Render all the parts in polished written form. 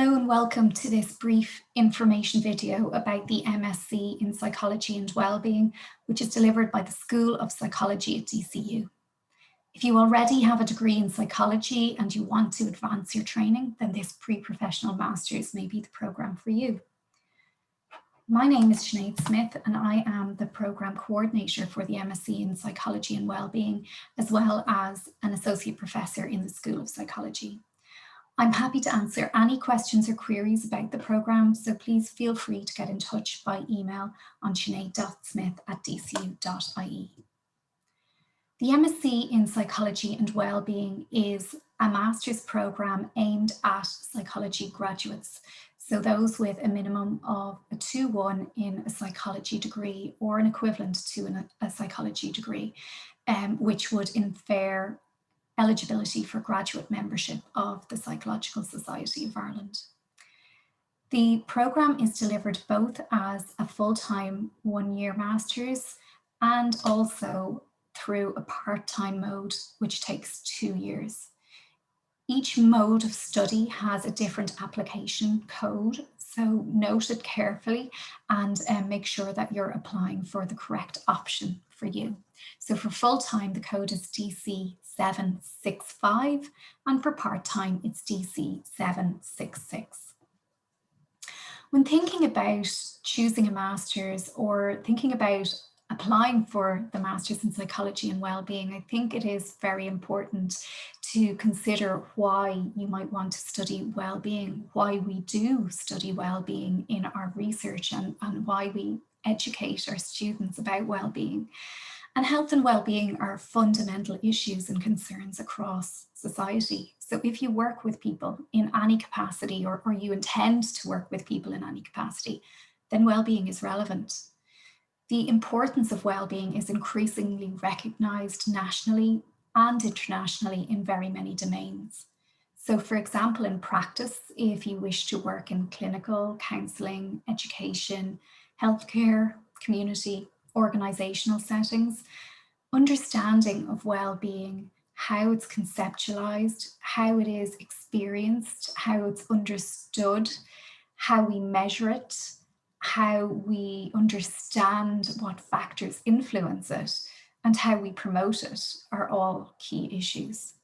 Hello and welcome to this brief information video about the MSc in Psychology and Wellbeing, which is delivered by the School of Psychology at DCU. If you already have a degree in psychology and you want to advance your training, then this pre-professional master's may be the programme for you. My name is Sinead Smyth and I am the programme coordinator for the MSc in Psychology and Wellbeing, as well as an associate professor in the School of Psychology. I'm happy to answer any questions or queries about the programme, so please feel free to get in touch by email on sinead.smith@dcu.ie. The MSc in Psychology and Wellbeing is a master's programme aimed at psychology graduates, so those with a minimum of a 2-1 in a psychology degree or an equivalent to a psychology degree, which would infer eligibility for graduate membership of the Psychological Society of Ireland. The programme is delivered both as a full-time 1-year master's and also through a part-time mode, which takes 2 years. Each mode of study has a different application code, so note it carefully and make sure that you're applying for the correct option for you. So for full-time, the code is DC765, and for part-time, it's DC766. When thinking about choosing a master's or thinking about applying for the Masters in Psychology and Wellbeing, I think it is very important to consider why you might want to study wellbeing, why we do study wellbeing in our research, and why we educate our students about wellbeing. And health and wellbeing are fundamental issues and concerns across society. So if you work with people in any capacity, or you intend to work with people in any capacity, then wellbeing is relevant. The importance of wellbeing is increasingly recognised nationally and internationally in very many domains. So for example, in practice, if you wish to work in clinical, counselling, education, healthcare, community, organisational settings, understanding of well-being, how it's conceptualised, how it is experienced, how it's understood, how we measure it, how we understand what factors influence it, and how we promote it are all key issues.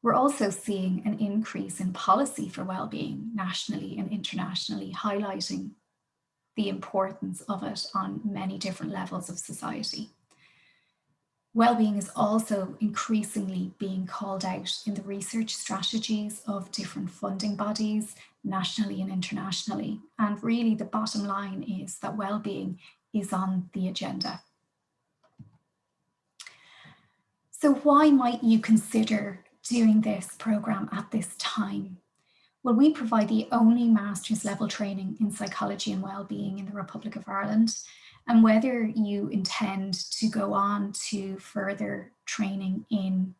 We're also seeing an increase in policy for well-being nationally and internationally, highlighting the importance of it on many different levels of society. Wellbeing is also increasingly being called out in the research strategies of different funding bodies, nationally and internationally. And really the bottom line is that wellbeing is on the agenda. So why might you consider doing this programme at this time? Well, we provide the only master's level training in psychology and wellbeing in the Republic of Ireland. And whether you intend to go on to further training in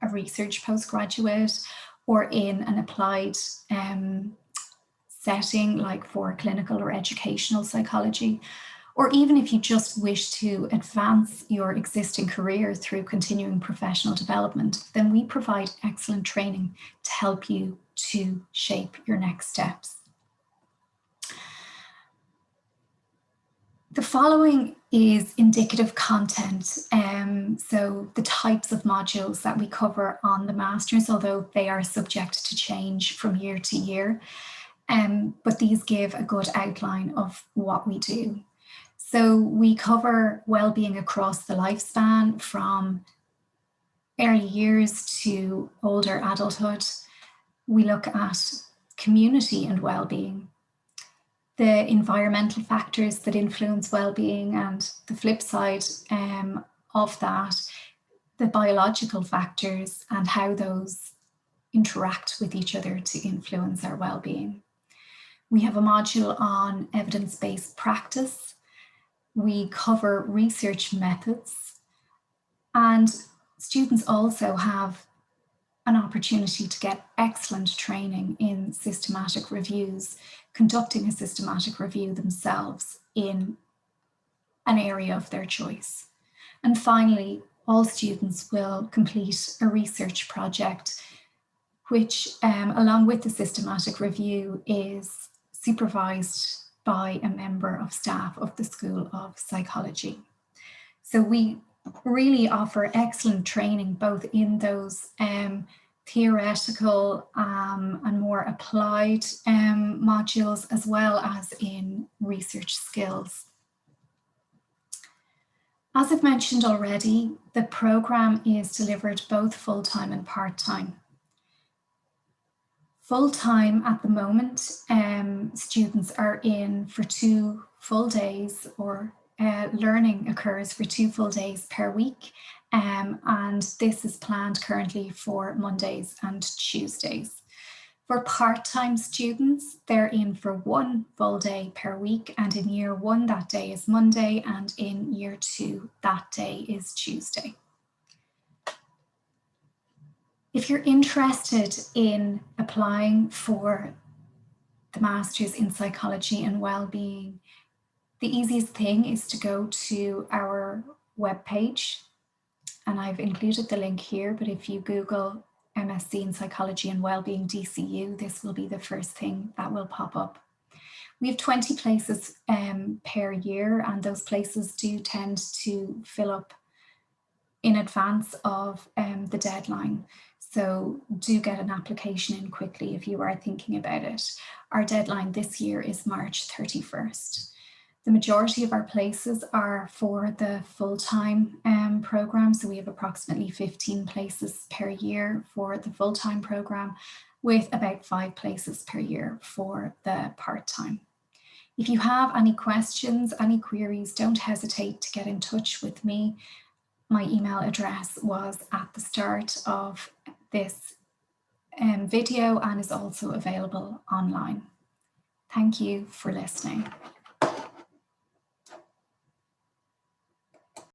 a research postgraduate or in an applied setting like for clinical or educational psychology, or even if you just wish to advance your existing career through continuing professional development, then we provide excellent training to help you to shape your next steps. The following is indicative content, so the types of modules that we cover on the Masters, although they are subject to change from year to year, but these give a good outline of what we do. So we cover wellbeing across the lifespan, from early years to older adulthood. We look at community and wellbeing, the environmental factors that influence well-being, and the flip side of that, the biological factors and how those interact with each other to influence our well-being. We have a module on evidence-based practice. We cover research methods, and students also have an opportunity to get excellent training in systematic reviews, conducting a systematic review themselves in an area of their choice. And finally, all students will complete a research project which along with the systematic review is supervised by a member of staff of the School of Psychology. So we really offer excellent training both in those theoretical and more applied modules, as well as in research skills. As I've mentioned already, the programme is delivered both full-time and part-time. Full-time at the moment, students are in for 2 full days, or learning occurs for 2 full days per week, and this is planned currently for Mondays and Tuesdays. For part-time students, they're in for 1 full day per week, and in year 1 that day is Monday, and in year 2 that day is Tuesday. If you're interested in applying for the Masters in Psychology and Wellbeing, the easiest thing is to go to our webpage, and I've included the link here, but if you Google MSc in Psychology and Wellbeing DCU, this will be the first thing that will pop up. We have 20 places per year, and those places do tend to fill up in advance of the deadline. So do get an application in quickly if you are thinking about it. Our deadline this year is March 31st. The majority of our places are for the full-time programme, so we have approximately 15 places per year for the full-time programme, with about 5 places per year for the part-time. If you have any questions, any queries, don't hesitate to get in touch with me. My email address was at the start of this video and is also available online. Thank you for listening.